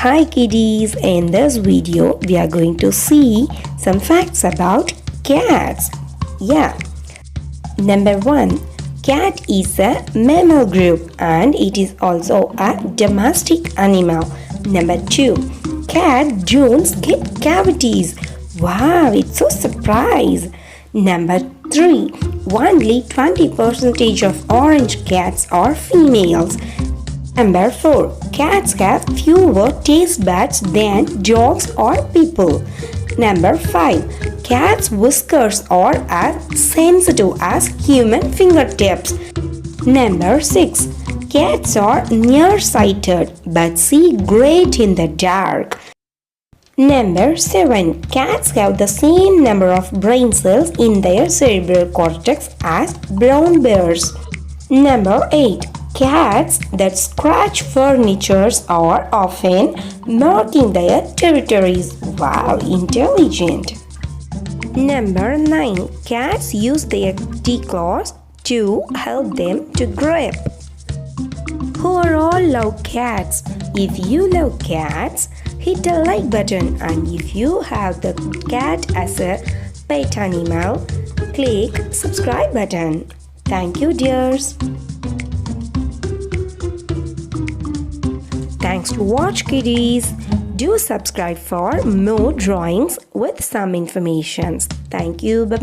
Hi kiddies, in this video we are going to see some facts about cats. Yeah. Number 1. Cat is a mammal group and it is also a domestic animal. Number 2. Cat don't get cavities. Wow, it's so surprise. Number 3. Only 20% of orange cats are females. Number 4. Cats have fewer taste buds than dogs or people. Number 5. Cats' whiskers are as sensitive as human fingertips. Number 6. Cats are nearsighted but see great in the dark. Number 7. Cats have the same number of brain cells in their cerebral cortex as brown bears. Number 8. Cats that scratch furniture are often marking their territories. Wow, intelligent. Number 9. Cats use their claws to help them to grip. Who are all love cats? If you love cats, hit the like button, and if you have the cat as a pet animal, click subscribe button. Thank you, dears. Thanks to watch kiddies. Do subscribe for more drawings with some information. Thank you. Bye-bye.